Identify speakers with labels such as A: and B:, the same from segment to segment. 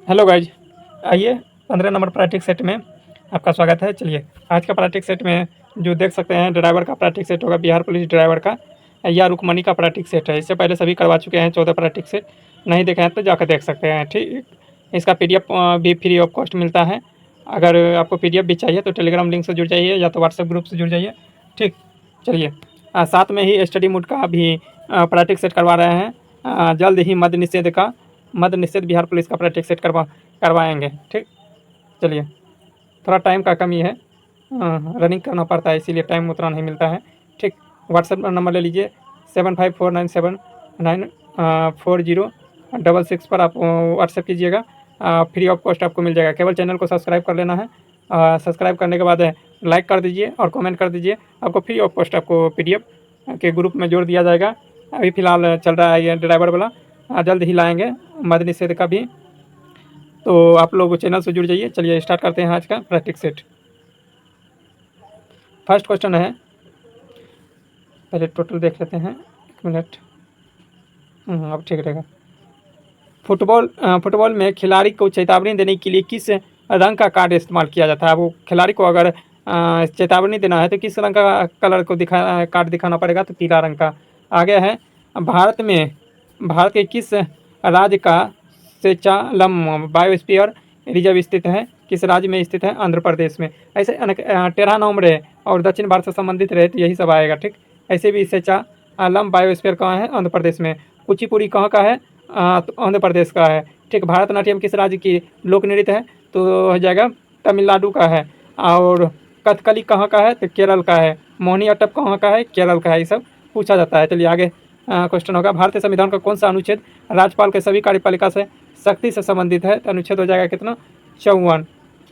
A: Hello guys, आइए 15 number practice set में आपका स्वागत है। चलिए आज का प्रैक्टिस सेट में जो देख सकते हैं ड्राइवर का प्रैक्टिस सेट होगा, बिहार पुलिस ड्राइवर का या रुकमनी का प्रैक्टिस सेट है। इससे पहले सभी करवा चुके हैं 14 प्रैक्टिस सेट, नहीं देखे हैं तो जाकर देख सकते हैं। ठीक, इसका PDF भी फ्री ऑफ कॉस्ट मिलता है। अगर आपको PDF भी चाहिए तो टेलीग्राम लिंक से जुड़ जाइए या तो व्हाट्सएप ग्रुप से जुड़ जाइए। ठीक, चलिए साथ में ही स्टडी मोड का भी प्रैक्टिस सेट करवा रहे हैं। जल्द ही मद्य निषेध बिहार पुलिस का प्रैक्टिस सेट करवाएंगे। ठीक, चलिए थोड़ा टाइम का कमी है, रनिंग करना पड़ता है इसीलिए टाइम उतना नहीं मिलता है। ठीक, व्हाट्सएप नंबर ले लीजिए 7549794066 पर आप व्हाट्सएप कीजिएगा। फ्री ऑफ कॉस्ट आपको मिल जाएगा। केवल चैनल को सब्सक्राइब कर लेना है। सब्सक्राइब करने के बाद लाइक कर दीजिए और कमेंट कर दीजिए। आपको फ्री ऑफ कॉस्ट आपको PDF के ग्रुप में जोड़ दिया जाएगा। अभी फ़िलहाल चल रहा है ये ड्राइवर वाला, जल्द ही लाएंगे मद्य निषेध का भी, तो आप लोग चैनल से जुड़ जाइए। चलिए स्टार्ट करते हैं आज का प्रैक्टिस सेट। फर्स्ट क्वेश्चन है, पहले टोटल देख लेते हैं, 1 मिनट। अब ठीक रहेगा। फुटबॉल में खिलाड़ी को चेतावनी देने के लिए किस रंग का कार्ड इस्तेमाल किया जाता है? वो खिलाड़ी को अगर चेतावनी देना है तो किस रंग का कलर को कार्ड दिखाना पड़ेगा? तो पीला रंग का। आगे है, भारत के किस राज्य का सेचालम बायोस्फीयर रिजर्व स्थित है? किस राज्य में स्थित है? आंध्र प्रदेश में। ऐसे अनेक टेढ़ा नॉम रहे और दक्षिण भारत से संबंधित रहे तो यही सब आएगा। ठीक, ऐसे भी सेचालम बायोस्फीयर कहाँ है? आंध्र प्रदेश में। कुचिपुड़ी कहाँ का है? तो आंध्र प्रदेश का है। ठीक, भारतनाट्यम किस राज्य की लोक नृत्य है? तो हो जाएगा तमिलनाडु का है। और कथकली कहाँ का है? तो केरल का है। मोहिनी अट्टप कहाँ का है? केरल का है। ये सब पूछा जाता है। चलिए आगे क्वेश्चन होगा, भारतीय संविधान का कौन सा अनुच्छेद राज्यपाल के सभी कार्यपालिका से सख्ती से संबंधित है? तो अनुच्छेद हो जाएगा कितना? 54।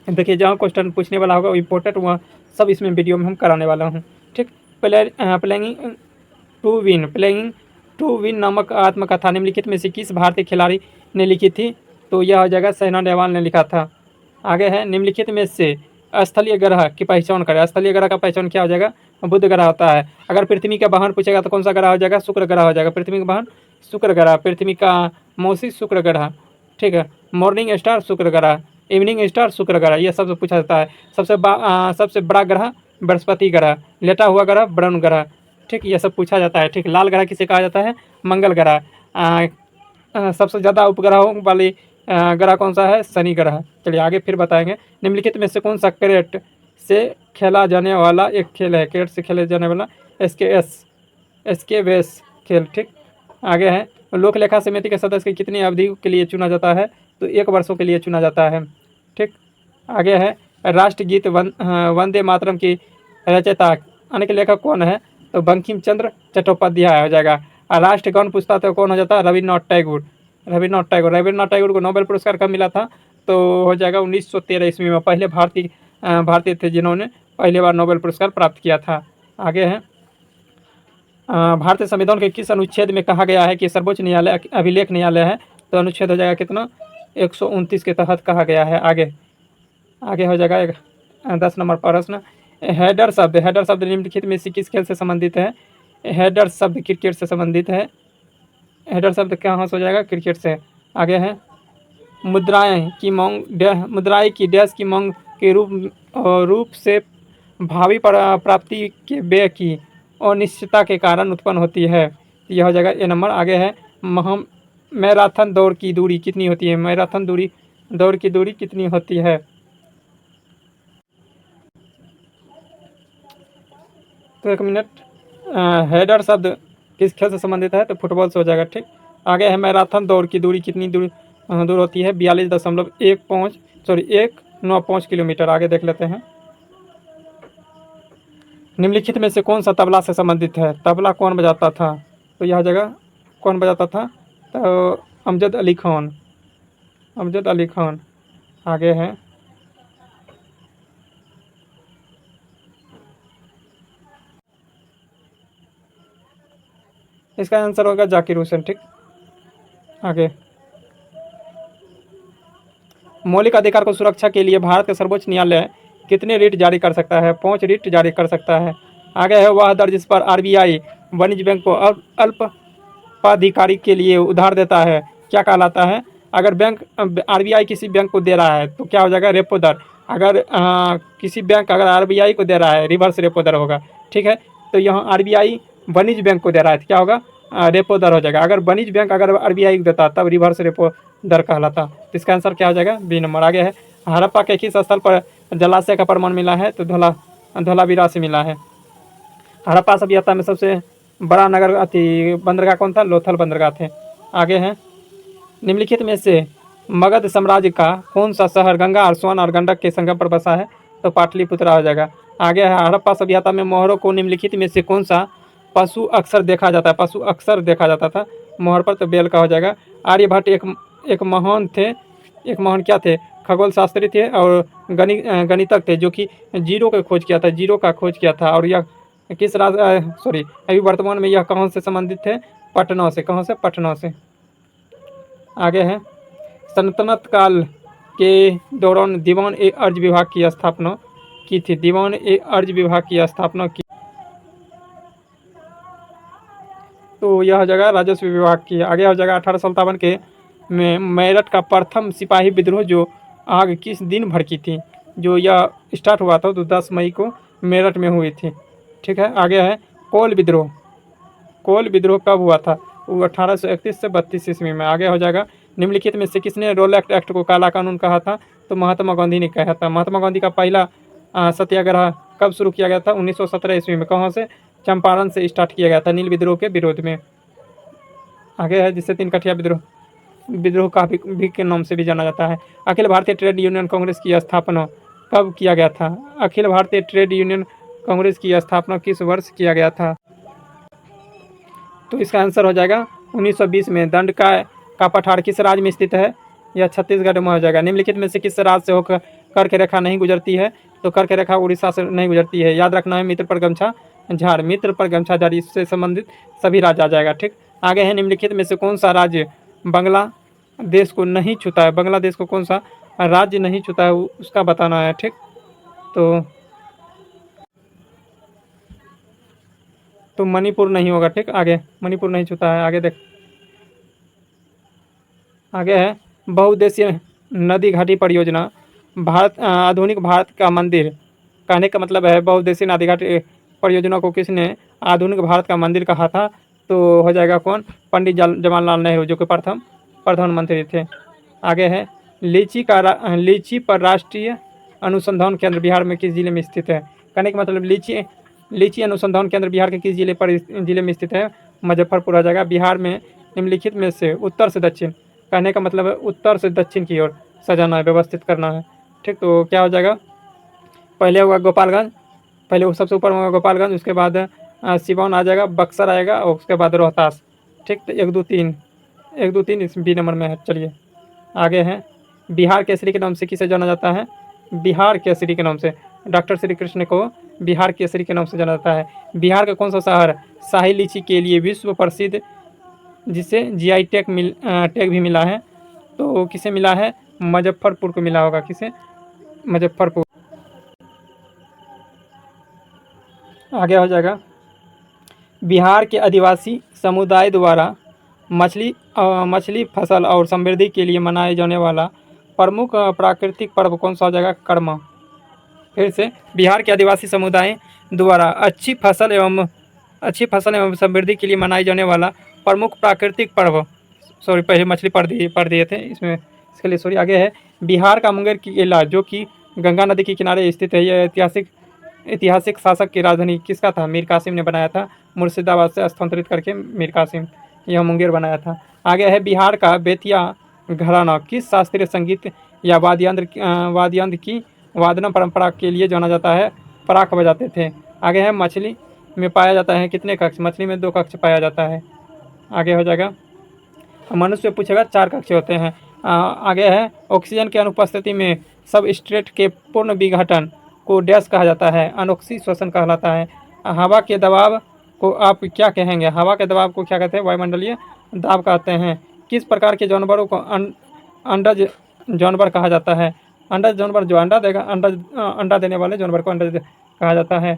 A: देखिए जहाँ क्वेश्चन पूछने वाला होगा इम्पोर्टेंट वहाँ सब इसमें वीडियो में हम कराने वाला हूँ। ठीक, प्लेइंग टू विन नामक आत्मकथा निम्नलिखित में से किस भारतीय खिलाड़ी ने लिखी थी? तो यह हो जाएगा साइना नेहवाल ने लिखा था। आगे है, निम्नलिखित में से स्थलीय ग्रह की पहचान करें। स्थलीय ग्रह का पहचान क्या हो जाएगा? बुध ग्रह होता है। अगर पृथ्वी का वाहन पूछेगा तो कौन सा ग्रह हो जाएगा? शुक्र ग्रह हो जाएगा। पृथ्वी का वाहन शुक्र ग्रह, पृथ्वी का मौसी शुक्र ग्रह। ठीक है, मॉर्निंग स्टार शुक्र ग्रह, इवनिंग स्टार शुक्र ग्रह, ये सब पूछा जाता है। सबसे बड़ा ग्रह बृहस्पति ग्रह, लेटा हुआ ग्रह वरुण ग्रह। ठीक, ये सब पूछा जाता है। ठीक, लाल ग्रह किसे कहा जाता है? मंगल ग्रह। सबसे ज़्यादा उपग्रहों वाली ग्रह कौन सा है? शनि ग्रह। चलिए आगे फिर बताएंगे, निम्नलिखित में से कौन सा क्रिकेट से खेला जाने वाला एक खेल है? क्रिकेट से खेले जाने वाला एस्केवेस खेल। ठीक, आगे है, लोक लेखा समिति के सदस्य की कितनी अवधि के लिए चुना जाता है? तो 1 वर्षों के लिए चुना जाता है। ठीक, आगे है, राष्ट्रगीत वंदे मातरम की रचयिता अन्य लेखक कौन है? तो बंकिम चंद्र चट्टोपाध्याय हो जाएगा। और राष्ट्रगान पूछता तो कौन हो जाता है? रविन्द्रनाथ रविन्द्रनाथ टैगोर को नोबेल पुरस्कार कब मिला था? तो हो जाएगा 1913 ईस्वी में। पहले भारतीय थे जिन्होंने पहली बार नोबेल पुरस्कार प्राप्त किया था। आगे है, भारतीय संविधान के किस अनुच्छेद में कहा गया है कि सर्वोच्च न्यायालय अभिलेख न्यायालय है? तो अनुच्छेद हो जाएगा कितना? 129 के तहत कहा गया है। आगे हो जाएगा 10 नंबर प्रश्न, हेडर शब्द निम्नलिखित में से किस खेल से संबंधित है? हेडर शब्द क्रिकेट से संबंधित है। हेडर शब्द कहाँ से हो जाएगा? क्रिकेट से। आगे है, मुद्राएं की डैश की मांग के रूप से भावी प्राप्ति के व्यय की अनिश्चितता के कारण उत्पन्न होती है। यह हो जाएगा ए नंबर। आगे है, मैराथन दौड़ की दूरी कितनी होती है? मैराथन दौड़ की दूरी कितनी होती है? तो 1 मिनट, हेडर शब्द किस खेल से संबंधित है? तो फुटबॉल से हो जाएगा। ठीक, आगे है, मैराथन दौड़ की दूरी कितनी दूर होती है? 42.195 किलोमीटर। आगे देख लेते हैं, निम्नलिखित में से कौन सा तबला से संबंधित है? तबला कौन बजाता था? तो यह जगह कौन बजाता था? तो अमजद अली खान। आगे है, इसका आंसर होगा जाकिर हुसैन। ठीक, आगे, मौलिक अधिकार को सुरक्षा के लिए भारत का सर्वोच्च न्यायालय कितने रिट जारी कर सकता है? 5 रिट जारी कर सकता है। आगे है, वह दर जिस पर RBI वाणिज्य बैंक को अल्पाधिकारी के लिए उधार देता है क्या कहलाता है? अगर बैंक आरबीआई किसी बैंक को दे रहा है तो क्या हो जाएगा, रेपो दर। अगर किसी बैंक अगर आरबीआई को दे रहा है, रिवर्स रेपो दर होगा, ठीक है। तो यहाँ आरबीआई वाणिज्य बैंक को दे रहा है तो क्या होगा, रेपो दर हो जाएगा। अगर वाणिज्य बैंक अगर आरबीआई को देता तब रिवर्स रेपो दर कहलाता। तो इसका आंसर क्या हो जाएगा, बी नंबर। आगे है, हड़प्पा के किस स्थल पर जलाशय का प्रमाण मिला है, तो धौलावीरा से मिला है। हड़प्पा सभ्यता में सबसे बड़ा नगर बंदरगाह कौन था, लोथल बंदरगाह थे। आगे हैं, निम्नलिखित में से मगध साम्राज्य का कौन सा शहर गंगा और सोन और गंडक के संगम पर बसा है, तो पाटलिपुत्रा हो जाएगा। आगे है, हड़प्पा सभ्यता में मोहरों को निम्नलिखित में से कौन सा पशु अक्सर देखा जाता है, पशु अक्सर देखा जाता था मोहर पर, तो बेल का हो जाएगा। आर्यभट्ट एक महान थे, एक महान क्या थे, खगोल शास्त्री थे और गणितज्ञ थे, जो कि जीरो का खोज किया था, जीरो का खोज किया था। और यह किस अभी वर्तमान में यह कहाँ से संबंधित थे, पटना से। कहाँ से, पटना से। आगे है, सल्तनत काल के दौरान दीवान ए अर्ज विभाग की स्थापना की थी, दीवान ए अर्ज विभाग की स्थापना की, तो यह जगह राजस्व विभाग की। आगे हो जाएगा, 1857 के में मेरठ का प्रथम सिपाही विद्रोह जो आग किस दिन भड़की थी, जो यह स्टार्ट हुआ था तो 10 मई को मेरठ में हुई थी, ठीक है। आगे है, कोल विद्रोह, कोल विद्रोह कब हुआ था, वो 1831 से 32 ईस्वी में। आगे हो जाएगा, निम्नलिखित में से किसने रोलेट एक्ट को काला कानून कहा था, तो महात्मा गांधी ने कहा था। महात्मा गांधी का पहला सत्याग्रह कब शुरू किया गया था, 1917 ईस्वी में। कहाँ से, चंपारण से स्टार्ट किया गया था, नील विद्रोह के विरोध में। आगे है, जिसे 3 कठिया विद्रोह का भी के नाम से भी जाना जाता है। अखिल भारतीय ट्रेड यूनियन कांग्रेस की स्थापना कब किया गया था, अखिल भारतीय ट्रेड यूनियन कांग्रेस की स्थापना किस वर्ष किया गया था, तो इसका आंसर हो जाएगा 1920 में। दंड का पठार किस राज्य में स्थित है, यह छत्तीसगढ़ में हो जाएगा। निम्नलिखित में से किस राज्य से होकर कर्क रेखा नहीं गुजरती है, तो कर्क रेखा उड़ीसा से नहीं गुजरती है। याद रखना है, मित्र पर गमछा झाड़, मित्र पर गमछा झाड़, इससे संबंधित सभी राज्य आ जाएगा, ठीक। आगे है, निम्नलिखित में से कौन सा राज्य बांग्लादेश को नहीं छूता है, बांग्लादेश को कौन सा राज्य नहीं छूता है उसका बताना है, ठीक। तो मणिपुर नहीं होगा, ठीक। आगे मणिपुर नहीं छूता है। आगे देख, आगे है, बहुउद्देशीय नदी घाटी परियोजना आधुनिक भारत का मंदिर, कहने का मतलब है बहुउद्देशीय नदी घाटी परियोजना को किसने आधुनिक भारत का मंदिर कहा था, तो हो जाएगा कौन, पंडित जवाहरलाल नेहरू, जो कि प्रथम प्रधानमंत्री थे। आगे है, लीची पर राष्ट्रीय अनुसंधान केंद्र बिहार में किस जिले में स्थित है, कहने का मतलब लीची अनुसंधान केंद्र बिहार के किस जिले में स्थित है, मुजफ्फरपुर आ जाएगा। बिहार में निम्नलिखित में से उत्तर से दक्षिण, कहने का मतलब है उत्तर से दक्षिण की ओर सजाना है, व्यवस्थित करना है, ठीक। तो क्या हो जाएगा, पहले होगा गोपालगंज, पहले सबसे ऊपर होगा गोपालगंज, उसके बाद सिवान आ जाएगा, बक्सर आएगा और उसके बाद रोहतास, ठीक। तो 1 2 3 इस बी नंबर में है। चलिए आगे है, बिहार केसरी के नाम से किसे जाना जाता है, बिहार केसरी के नाम से डॉक्टर श्री कृष्ण को बिहार केसरी के नाम से जाना जाता है। बिहार का कौन सा शहर शाही लीची के लिए विश्व प्रसिद्ध, जिसे जीआई टैग भी मिला है, तो किसे मिला है, मुजफ्फरपुर को मिला होगा, किसे, मुजफ्फरपुर। आगे हो जाएगा, बिहार के आदिवासी समुदाय द्वारा मछली फसल और समृद्धि के लिए मनाए जाने वाला प्रमुख प्राकृतिक पर्व कौन सा हो जाएगा, कर्मा। फिर से, बिहार के आदिवासी समुदाय द्वारा अच्छी फसल एवं समृद्धि के लिए मनाए जाने वाला प्रमुख प्राकृतिक पर्व, सॉरी पहले मछली पढ़ दिए थे इसमें, इसके लिए सॉरी। आगे है, बिहार का मुंगेर किला जो कि गंगा नदी के किनारे स्थित है, यह ऐतिहासिक शासक की राजधानी किसका था, मीर कासिम ने बनाया था, मुर्शिदाबाद से स्थानांतरित करके मीर कासिम यह मुंगेर बनाया था। आगे है, बिहार का बेतिया घराना किस शास्त्रीय संगीत या वाद्ययंत्र की वादना परंपरा के लिए जाना जाता है, पराख बजाते थे। आगे है, मछली में पाया जाता है कितने कक्ष, मछली में 2 कक्ष पाया जाता है। आगे हो जाएगा, मनुष्य पूछेगा 4 कक्ष होते हैं। आगे है, ऑक्सीजन की अनुपस्थिति में सबस्ट्रेट के पूर्ण विघटन को डैश कहा जाता है, अनोक्सी श्वसन कहलाता है। हवा के दबाव को आप क्या कहेंगे, हवा के दबाव को क्या कहते हैं, वायुमंडलीय दाब कहते हैं। किस प्रकार के जानवरों को अंडज जानवर कहा जाता है, अंडज जानवर जो अंडा देगा, अंडा देने वाले जानवर को अंडज कहा जाता है।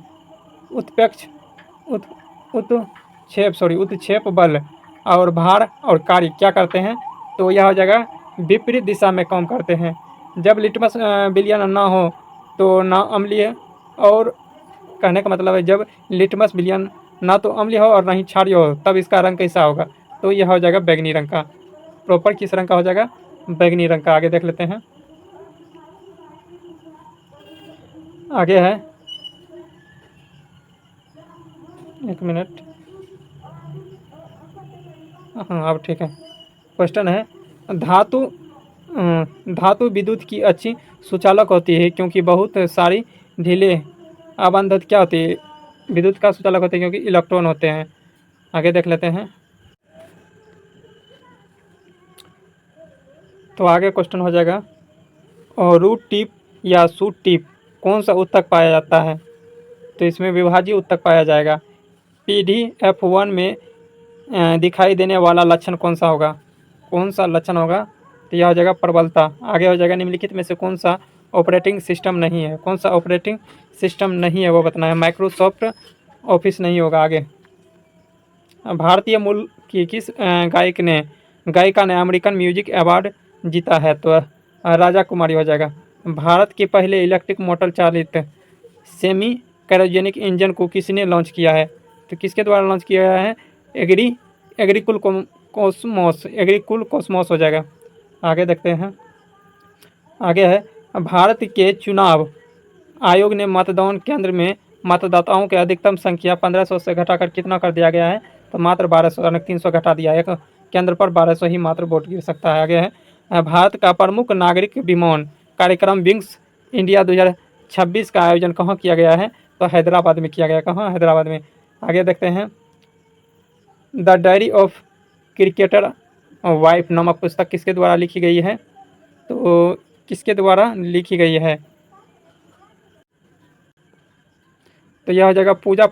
A: उत्क्षेप बल और भार और कार्य क्या करते हैं, तो यह हो जाएगा विपरीत दिशा में काम करते हैं। जब लिटमस विलयन ना हो तो ना अम्लीय, और कहने का मतलब है जब लिटमस विलयन ना तो अम्लीय हो और ना ही क्षारीय हो, तब इसका रंग कैसा होगा? तो यह हो जाएगा बैंगनी रंग का। प्रॉपर किस रंग का हो जाएगा? बैंगनी रंग का। आगे देख लेते हैं। आगे है, एक मिनट, हाँ अब ठीक है। क्वेश्चन है, धातु धातु विद्युत की अच्छी सुचालक होती है क्योंकि बहुत सारी ढीले आबंधित क्या होती है? विद्युत का सुचालक होते हैं क्योंकि इलेक्ट्रॉन होते हैं। आगे देख लेते हैं। तो आगे क्वेश्चन हो जाएगा, और रूट टिप या सूट टिप कौन सा उत्तक पाया जाता है? तो इसमें विभाजीय उत्तक पाया जाएगा। PDF1 में दिखाई देने वाला लक्षण कौन सा होगा? कौन सा लक्षण होगा? तो यह हो जाएगा प्रबलता। आगे हो जाएगा, निम्नलिखित में से कौन सा ऑपरेटिंग सिस्टम नहीं है? कौन सा ऑपरेटिंग सिस्टम नहीं है वो बताना है। माइक्रोसॉफ्ट ऑफिस नहीं होगा। आगे, भारतीय मूल की किस गायिका ने अमेरिकन म्यूजिक अवार्ड जीता है? तो राजा कुमारी हो जाएगा। भारत के पहले इलेक्ट्रिक मोटर चालित सेमी क्रायोजेनिक इंजन को किसने लॉन्च किया है? तो किसके द्वारा लॉन्च किया गया है? एग्रीकुल कॉस्मोस हो जाएगा। आगे देखते हैं। आगे है, भारत के चुनाव आयोग ने मतदान केंद्र में मतदाताओं की अधिकतम संख्या 1500 से घटाकर कितना कर दिया गया है? तो मात्र 1200, यानी 300 घटा दिया है। एक केंद्र पर 1200 ही मात्र वोट गिर सकता है। आगे है, भारत का प्रमुख नागरिक विमान कार्यक्रम विंग्स इंडिया 2026 का आयोजन कहाँ किया गया है? तो हैदराबाद में किया गया। कहाँ? हैदराबाद में। आगे देखते हैं, the diary of cricketer wife नामक पुस्तक किसके द्वारा लिखी गई है? तो किसके द्वारा लिखी गई है? तो यह हो जाएगा पूजा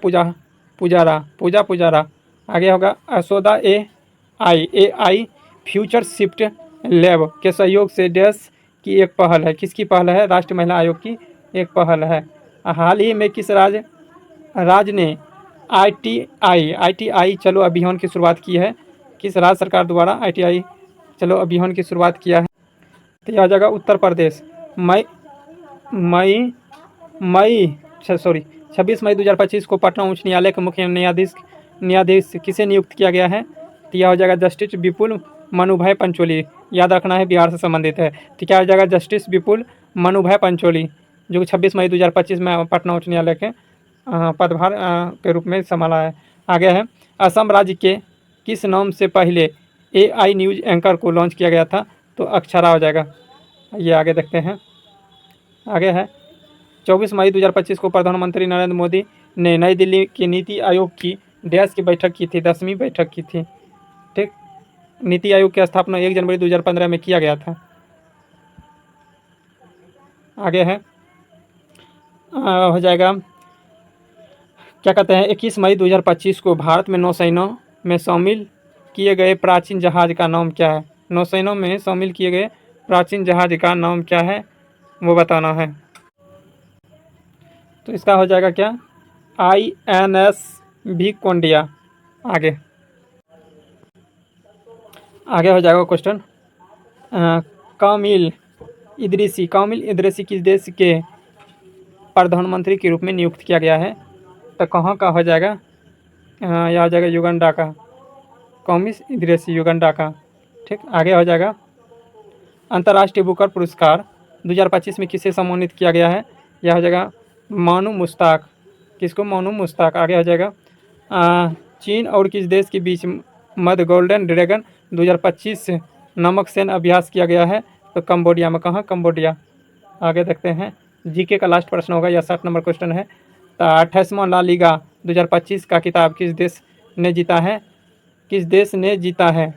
A: पुजारा। आगे होगा, Yashoda AI future shift lab के सहयोग से डैश की एक पहल है। किसकी पहल है? राष्ट्रीय महिला आयोग की एक पहल है। हाल ही में किस राज्य ने ITI चलो अभियान की शुरुआत की है? किस राज्य सरकार द्वारा ITI चलो अभियान की शुरुआत किया है? तो यह हो जाएगा उत्तर प्रदेश। मई 26 मई 2025 को पटना उच्च न्यायालय के मुख्य न्यायाधीश किसे नियुक्त किया गया है? तो यह हो जाएगा जस्टिस विपुल मनुभाई पंचोली। याद रखना है, बिहार से संबंधित है। तो क्या हो जाएगा? जस्टिस विपुल मनुभाई पंचोली, जो 26 मई 2025 में पटना उच्च न्यायालय के पदभार के रूप में संभाला है। आगे है, असम राज्य के किस नाम से पहले AI न्यूज एंकर को लॉन्च किया गया था? तो अक्षरा हो जाएगा। ये आगे देखते हैं। आगे है, 24 मई 2025 को प्रधानमंत्री नरेंद्र मोदी ने नई दिल्ली की नीति आयोग की डैश की बैठक की थी? 10वीं बैठक की थी। ठीक, नीति आयोग की स्थापना 1 जनवरी 2015 में किया गया था। आगे है, हो जाएगा, क्या कहते हैं, 21 मई 2025 को भारत में नौसेना में शामिल किए गए प्राचीन जहाज का नाम क्या है? नौसेना में शामिल किए गए प्राचीन जहाज का नाम क्या है वो बताना है। तो इसका हो जाएगा क्या? INS Victoria. आगे हो जाएगा क्वेश्चन, कामिल इदरीसी किस देश के प्रधानमंत्री के रूप में नियुक्त किया गया है? तो कहाँ का हो जाएगा? यह हो जाएगा युगांडा का। कामिल इदरीसी युगांडा का। ठीक, आगे हो जाएगा, अंतर्राष्ट्रीय बुकर पुरस्कार 2025 में किसे सम्मानित किया गया है? यह हो जाएगा मानू मुश्ताक। किसको? मानू मुश्ताक। आगे हो जाएगा, चीन और किस देश के बीच मध्य गोल्डन ड्रैगन 2025 नामक सैन्य अभ्यास किया गया है? तो कंबोडिया में। कहाँ? कंबोडिया। आगे देखते हैं, जीके का लास्ट प्रश्न होगा, यह 60 नंबर क्वेश्चन है। तो 28वां ला लीगा 2025 का किताब किस देश ने जीता है? किस देश ने जीता है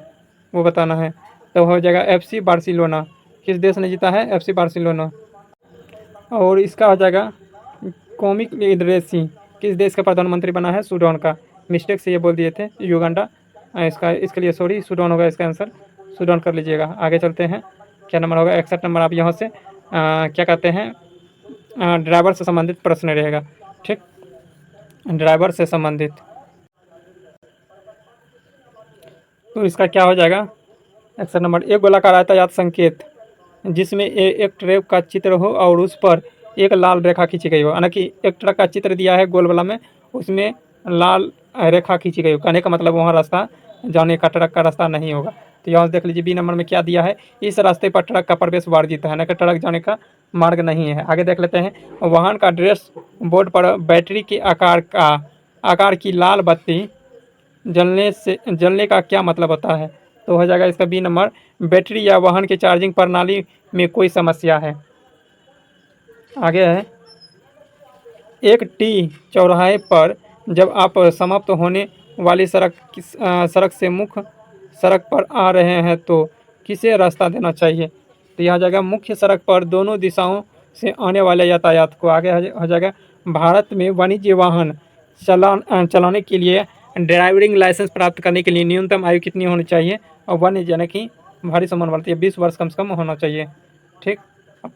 A: वो बताना है। तो हो जाएगा FC बार्सिलोना। किस देश ने जीता है? FC Barcelona. और इसका हो जाएगा, कॉमिक इदरीसी किस देश का प्रधानमंत्री बना है? सूडान का। मिस्टेक से ये बोल दिए थे युगांडा, इसके लिए सॉरी, सूडान होगा इसका आंसर। सूडान कर लीजिएगा। आगे चलते हैं, क्या नंबर होगा? 61 नंबर। आप यहाँ से क्या कहते हैं, ड्राइवर से संबंधित प्रश्न रहेगा। ठीक, ड्राइवर से संबंधित। तो इसका क्या हो जाएगा? एक्शन नंबर, एक गोलाकार यातायात संकेत जिसमें एक ट्रक का चित्र हो और उस पर एक लाल रेखा खींची गई हो, यानी कि एक ट्रक का चित्र दिया है गोल वाला में, उसमें लाल रेखा खींची गई हो, कहने का मतलब वहाँ रास्ता जाने का ट्रक का रास्ता नहीं होगा। तो यहाँ से देख लीजिए बी नंबर में क्या दिया है, इस रास्ते पर ट्रक का प्रवेश वर्जित है, ना कि ट्रक जाने का मार्ग नहीं है। आगे देख लेते हैं, वाहन का ड्रेस बोर्ड पर बैटरी के आकार की लाल बत्ती जलने का क्या मतलब होता है। तो हो जाएगा इसका बी नंबर, बैटरी या वाहन की चार्जिंग प्रणाली में कोई समस्या है। आगे है, एक टी चौराहे पर जब आप समाप्त होने वाली सड़क से मुख्य सड़क पर आ रहे हैं तो किसे रास्ता देना चाहिए। तो यह जाएगा मुख्य सड़क पर दोनों दिशाओं से आने वाले यातायात को। आगे हो जाएगा, भारत में वाणिज्य वाहन चलाने के लिए ड्राइविंग लाइसेंस प्राप्त करने के लिए न्यूनतम आयु कितनी होनी चाहिए। और वाणिज्य यानी कि भारी सामान वाली 20 वर्ष कम से कम होना चाहिए। ठीक,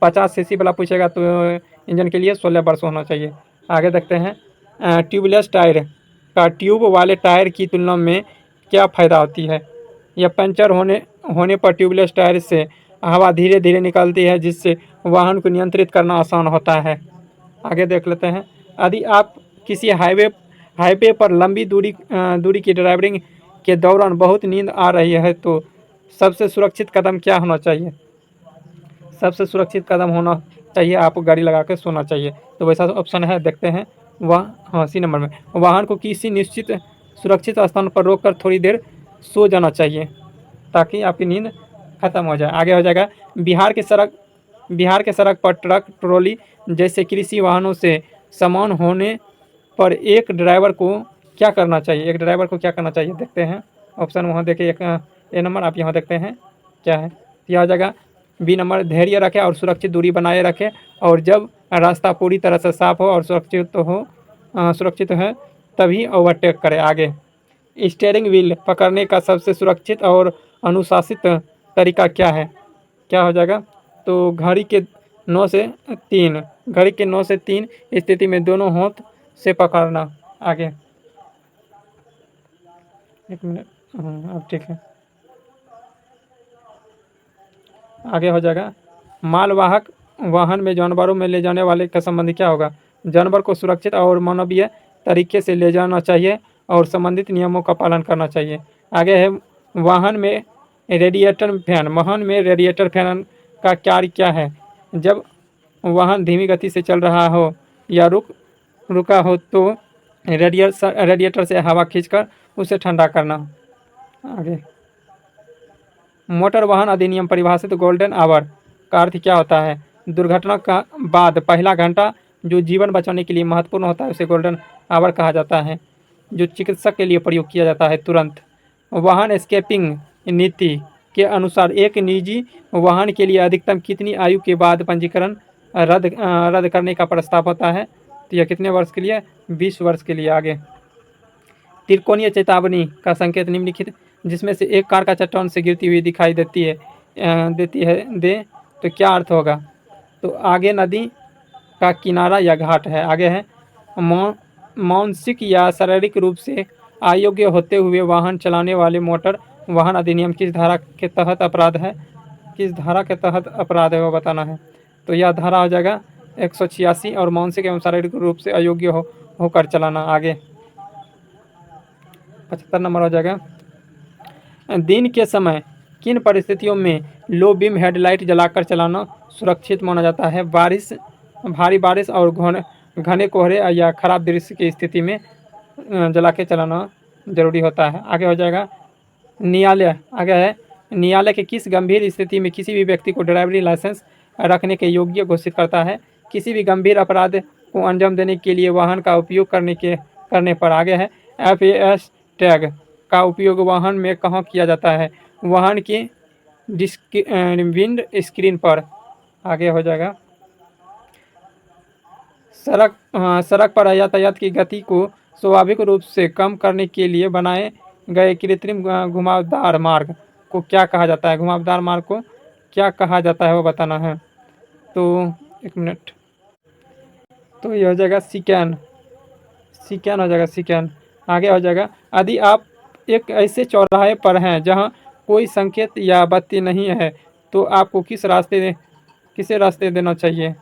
A: 50 सीसी वाला पूछेगा तो इंजन के लिए 16 वर्ष होना चाहिए। आगे देखते हैं, ट्यूबलेस टायर का ट्यूब वाले टायर की तुलना में क्या फ़ायदा होती है। या पंचर होने पर ट्यूबलेस टायर से हवा धीरे धीरे निकलती है जिससे वाहन को नियंत्रित करना आसान होता है। आगे देख लेते हैं, यदि आप किसी हाईवे पर लंबी दूरी की ड्राइविंग के दौरान बहुत नींद आ रही है तो सबसे सुरक्षित कदम क्या होना चाहिए। सबसे सुरक्षित कदम होना चाहिए आप गाड़ी लगा कर सोना चाहिए। तो वैसा ऑप्शन है, देखते हैं वह, हाँ सी नंबर में, वाहन को किसी निश्चित सुरक्षित स्थान पर रोककर थोड़ी देर सो जाना चाहिए ताकि आपकी नींद खत्म हो जाए। आगे हो जाएगा, बिहार के सड़क पर ट्रक ट्रॉली जैसे कृषि वाहनों से सामान होने पर एक ड्राइवर को क्या करना चाहिए। एक ड्राइवर को क्या करना चाहिए, देखते हैं ऑप्शन वहाँ देखिए, एक ए नंबर, आप यहाँ देखते हैं क्या है। यह हो जाएगा बी नंबर, धैर्य रखें और सुरक्षित दूरी बनाए रखें और जब रास्ता पूरी तरह से साफ हो और सुरक्षित है तभी ओवरटेक करें। आगे, स्टीयरिंग व्हील पकड़ने का सबसे सुरक्षित और अनुशासित तरीका क्या है। क्या हो जाएगा, तो घड़ी के 9 से 3 स्थिति में दोनों हाथ से पकड़ना। आगे एक मिनट, हाँ अब ठीक है। आगे हो जाएगा, मालवाहक वाहन में जानवरों में ले जाने वाले का संबंध क्या होगा। जानवर को सुरक्षित और मानवीय तरीके से ले जाना चाहिए और संबंधित नियमों का पालन करना चाहिए। आगे है, वाहन में रेडिएटर फैन का कार्य क्या है। जब वाहन धीमी गति से चल रहा हो या रुका हो तो रेडिएटर से हवा खींचकर उसे ठंडा करना। आगे, मोटर वाहन अधिनियम परिभाषित गोल्डन आवर का अर्थ क्या होता है। दुर्घटना का बाद पहला घंटा जो जीवन बचाने के लिए महत्वपूर्ण होता है उसे गोल्डन आवर कहा जाता है, जो चिकित्सक के लिए प्रयोग किया जाता है तुरंत। वाहन एस्केपिंग नीति के अनुसार एक निजी वाहन के लिए अधिकतम कितनी आयु के बाद पंजीकरण रद्द करने का प्रस्ताव होता है। तो यह कितने वर्ष के लिए, 20 वर्ष के लिए। आगे, त्रिकोणीय चेतावनी का संकेत निम्नलिखित जिसमें से एक कार का चट्टान से गिरती हुई दिखाई देती है तो क्या अर्थ होगा। तो आगे नदी का किनारा या घाट है। आगे है, मानसिक या शारीरिक रूप से अयोग्य होते हुए वाहन चलाने वाले मोटर वाहन अधिनियम किस धारा के तहत अपराध है वो बताना है। तो यह धारा हो जाएगा 186 और मानसिक एवं शारीरिक रूप से अयोग्य होकर चलाना। आगे 75 नंबर हो जाएगा, दिन के समय किन परिस्थितियों में लो बीम हेडलाइट जलाकर चलाना सुरक्षित माना जाता है। भारी बारिश और घने कोहरे या खराब दृश्य की स्थिति में जला के चलाना जरूरी होता है। आगे हो जाएगा, न्यायालय के किस गंभीर स्थिति में किसी भी व्यक्ति को ड्राइविंग लाइसेंस रखने के योग्य घोषित करता है। किसी भी गंभीर अपराध को अंजाम देने के लिए वाहन का उपयोग करने पर। आगे है, FAS टैग का उपयोग वाहन में कहाँ किया जाता है। वाहन की विंड स्क्रीन पर। आगे हो जाएगा, सड़क पर यातायात की गति को स्वाभाविक रूप से कम करने के लिए बनाए गए कृत्रिम घुमावदार मार्ग को क्या कहा जाता है। घुमावदार मार्ग को क्या कहा जाता है वो बताना है। तो एक मिनट, तो ये हो जाएगा सिकैन हो जाएगा सिकैन। आगे हो जाएगा, यदि आप एक ऐसे चौराहे पर हैं जहां कोई संकेत या बत्ती नहीं है तो आपको किसे रास्ते देना चाहिए?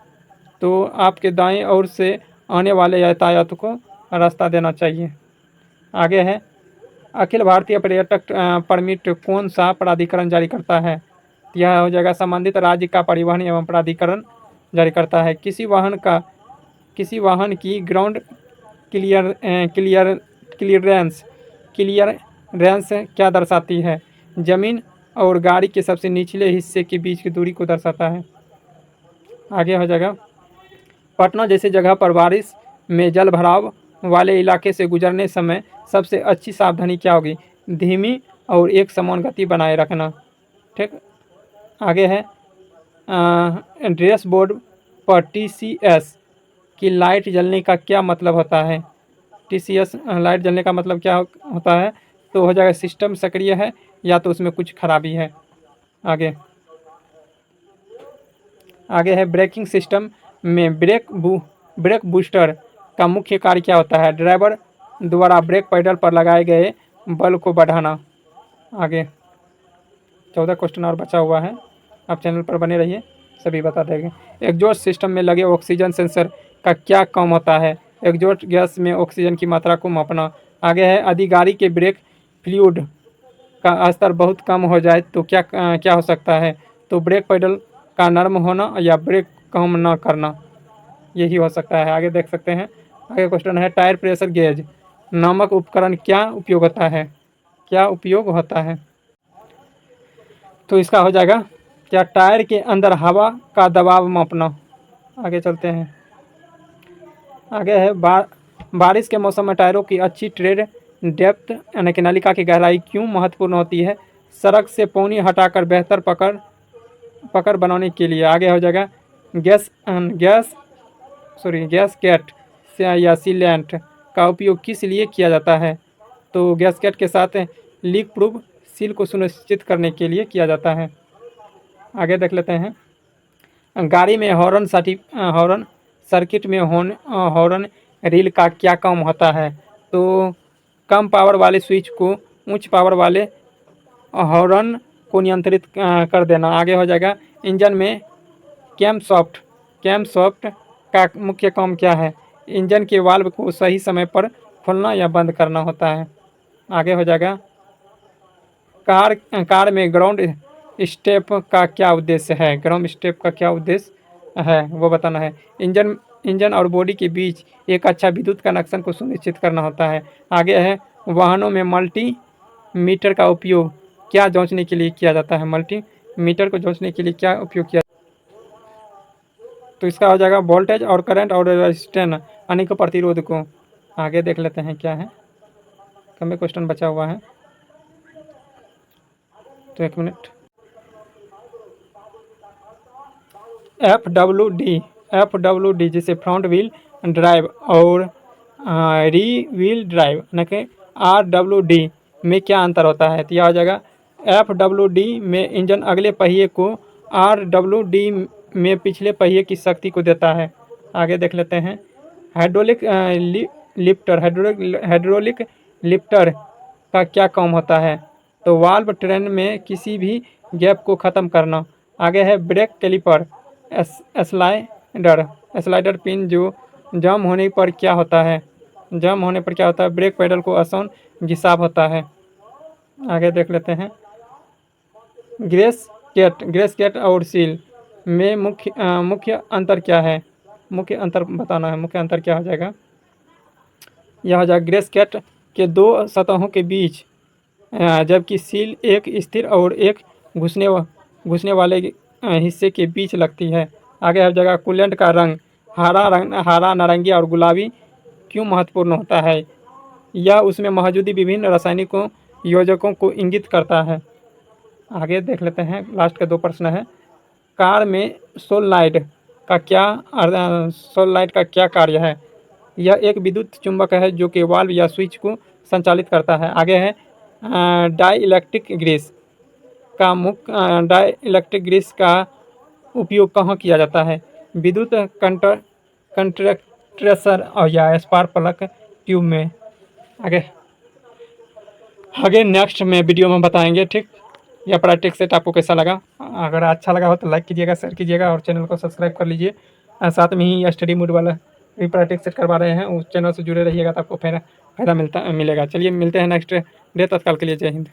A: तो आपके दाएं ओर से आने वाले यातायात को रास्ता देना चाहिए। आगे है, अखिल भारतीय पर्यटक परमिट कौन सा प्राधिकरण जारी करता है? यह हो जाएगा संबंधित राज्य का परिवहन एवं प्राधिकरण जारी करता है। किसी वाहन की ग्राउंड क्लियरेंस क्या दर्शाती है? जमीन और गाड़ी के सबसे निचले हिस्से के बीच की दूरी को दर्शाता है। आगे हो जाएगा, पटना जैसी जगह पर बारिश में जल भराव वाले इलाके से गुजरने समय सबसे अच्छी सावधानी क्या होगी? धीमी और एक समान गति बनाए रखना। ठीक, आगे है, डैशबोर्ड पर TCS की लाइट जलने का क्या मतलब होता है? TCS लाइट जलने का मतलब क्या होता है? तो हो जाएगा सिस्टम सक्रिय है या तो उसमें कुछ खराबी है। आगे है, ब्रेकिंग सिस्टम में ब्रेक बूस्टर का मुख्य कार्य क्या होता है? ड्राइवर द्वारा ब्रेक पैडल पर लगाए गए बल को बढ़ाना। आगे 14 क्वेश्चन और बचा हुआ है, आप चैनल पर बने रहिए, सभी बता देंगे। एग्जॉस्ट सिस्टम में लगे ऑक्सीजन सेंसर का क्या काम होता है? एग्जॉस्ट गैस में ऑक्सीजन की मात्रा को मापना। आगे है, अधिकारी के ब्रेक फ्लूइड का स्तर बहुत कम हो जाए तो क्या हो सकता है? तो ब्रेक पैडल का नरम होना या ब्रेक कम ना करना, यही हो सकता है। आगे देख सकते हैं, आगे क्वेश्चन है, टायर प्रेशर गेज नामक उपकरण क्या उपयोग होता है? तो इसका हो जाएगा क्या? टायर के अंदर हवा का दबाव मापना। आगे चलते हैं, आगे है, बारिश के मौसम में टायरों की अच्छी ट्रेड डेप्थ यानी कि नलिका की गहराई क्यों महत्वपूर्ण होती है? सड़क से पौनी हटाकर बेहतर पकड़ बनाने के लिए। आगे हो जाएगा, गैसकेट या सीलेंट का उपयोग किस लिए किया जाता है? तो गैसकेट के साथ लीक प्रूफ सील को सुनिश्चित करने के लिए किया जाता है। आगे देख लेते हैं, गाड़ी में हॉर्न सर्किट में हॉर्न रील का क्या काम होता है? तो कम पावर वाले स्विच को उच्च पावर वाले हॉर्न को नियंत्रित कर देना। आगे हो जाएगा, इंजन में कैमशॉफ्ट का मुख्य काम क्या है? इंजन के वाल्व को सही समय पर खोलना या बंद करना होता है। आगे हो जाएगा, कार में ग्राउंड स्टेप का क्या उद्देश्य है? ग्राउंड स्टेप का क्या उद्देश्य है वो बताना है। इंजन और बॉडी के बीच एक अच्छा विद्युत कनेक्शन को सुनिश्चित करना होता है। आगे है, वाहनों में मल्टीमीटर का उपयोग क्या जांचने के लिए किया जाता है? मल्टीमीटर को जांचने के लिए क्या उपयोग किया? तो इसका हो जाएगा वोल्टेज और करंट और रेजिस्टेंस यानी कि प्रतिरोध को। आगे देख लेते हैं क्या है, कम में क्वेश्चन बचा हुआ है, तो एक मिनट। FWD जिसे फ्रंट व्हील ड्राइव और री व्हील ड्राइव न कि RWD में क्या अंतर होता है? तो यह हो जाएगा, FWD में इंजन अगले पहिए को, RWD में पिछले पहिए की शक्ति को देता है। आगे देख लेते हैं, हाइड्रोलिक लिफ्टर का क्या काम होता है? तो वाल्व ट्रेन में किसी भी गैप को ख़त्म करना। आगे है, ब्रेक कैलिपर स्लाइडर पिन जो जाम होने पर क्या होता है? ब्रेक पैडल को आसान घिसाव होता है। आगे देख लेते हैं, ग्रेस गेट और सील में मुख्य अंतर क्या है? मुख्य अंतर बताना है। मुख्य अंतर क्या हो जाएगा? यह हो जाएगा, ग्रेस गेट के दो सतहों के बीच जबकि सील एक स्थिर और एक घुसने वाले हिस्से के बीच लगती है। आगे हर जगह कूलेंट का रंग हरा, नारंगी और गुलाबी क्यों महत्वपूर्ण होता है? यह उसमें मौजूद विभिन्न रासायनिकों योजकों को इंगित करता है। आगे देख लेते हैं, लास्ट के 2 प्रश्न है, कार में सोलनॉइड का क्या कार्य है? यह एक विद्युत चुंबक है जो कि वाल्व या स्विच को संचालित करता है। आगे है, डाइइलेक्ट्रिक ग्रीस का उपयोग कहाँ किया जाता है? विद्युत कंट्रेक्टर या स्पार्क प्लग ट्यूब में। आगे नेक्स्ट में वीडियो में बताएंगे। ठीक। यह प्रैक्टिस सेट आपको कैसा लगा? अगर अच्छा लगा हो तो लाइक कीजिएगा, शेयर कीजिएगा और चैनल को सब्सक्राइब कर लीजिए। साथ में ही स्टडी मूड वाला भी प्रैक्टिस सेट करवा रहे हैं, उस चैनल से जुड़े रहिएगा तो आपको फ़ायदा मिलेगा। चलिए मिलते हैं नेक्स्ट डे। तत्काल के लिए जय हिंद।